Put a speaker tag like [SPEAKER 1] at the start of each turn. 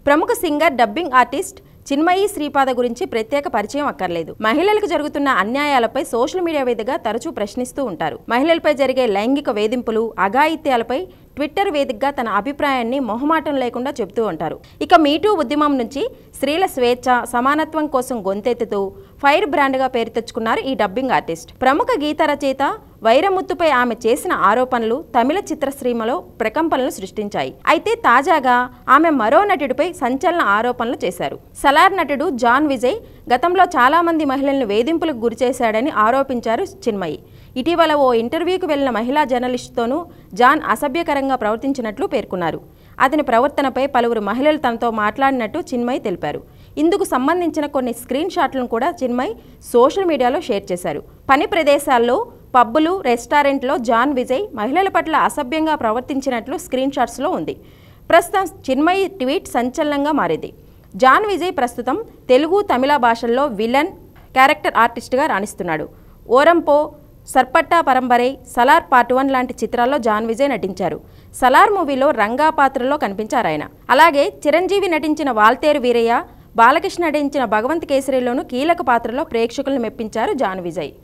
[SPEAKER 1] ప్రముఖ singer, dubbing artist Chinmayi Sripada గురించి ప్రత్యేక పరిచయం అక్కర్లేదు. మహిళలకు జరుగుతున్న అన్యాయాలపై సోషల్ మీడియా వేదికగా తరచూ ప్రశ్నిస్తూ ఉంటారు. మహిళలపై జరిగే లైంగిక వేధింపులు, అఘాయిత్యాలపై ట్విట్టర్ వేదికగా తన అభిప్రాయాన్ని మొహమాటం లేకుండా చెబుతూ ఉంటారు. ఇక మీటూ ఉద్యమం నుంచి స్త్రీల స్వేచ్ఛ, సమానత్వం కోసం గొంతెత్తుతూ ఫైర్ బ్రాండ్గా పేరు తెచ్చుకున్నారు ఈ డబ్బింగ్ ఆర్టిస్ట్. ప్రముఖ గీత రచయిత వైరముత్తుపై ఆమె చేసిన ఆరోపణలు తమిళ చిత్రసీమలో ప్రకంపనలు సృష్టించాయి. అయితే తాజాగా ఆమె మరో నటుడిపై సంచలన ఆరోపణలు చేశారు. సలార్ నటుడు జాన్ విజయ్ గతంలో చాలా మంది మహిళలను వేధింపులకు గురిచేశాడని ఆరోపించారు చిన్మయి. ఇటీవల ఓ ఇంటర్వ్యూకి వెళ్లిన మహిళా జర్నలిస్టుతోనూ జాన్ అసభ్యకరంగా ప్రవర్తించినట్లు పేర్కొన్నారు. అతని ప్రవర్తనపై పలువురు మహిళలు తనతో మాట్లాడినట్టు చిన్మయి తెలిపారు. ఇందుకు సంబంధించిన కొన్ని స్క్రీన్ షాట్లను కూడా చిన్మయి సోషల్ మీడియాలో షేర్ చేశారు. పని ప్రదేశాల్లో, పబ్బులు, రెస్టారెంట్లో జాన్ విజయ్ మహిళల పట్ల అసభ్యంగా ప్రవర్తించినట్లు స్క్రీన్ షాట్స్లో ఉంది. ప్రస్తుతం చిన్మయి ట్వీట్ సంచలనంగా మారింది. జాన్ విజయ్ ప్రస్తుతం తెలుగు, తమిళ భాషల్లో విలన్, క్యారెక్టర్ ఆర్టిస్ట్గా రాణిస్తున్నాడు. ఓరంపో, సర్పట్టా పరంబరై, సలార్ పార్ట్ 1 లాంటి చిత్రాల్లో జాన్ విజయ్ నటించారు. సలార్ మూవీలో రంగా పాత్రలో కనిపించారు ఆయన. అలాగే చిరంజీవి నటించిన వాల్తేరు వీరయ్య, బాలకృష్ణ నటించిన భగవంత్ కేసరిలోనూ కీలక పాత్రలో ప్రేక్షకులను మెప్పించారు జాన్ విజయ్.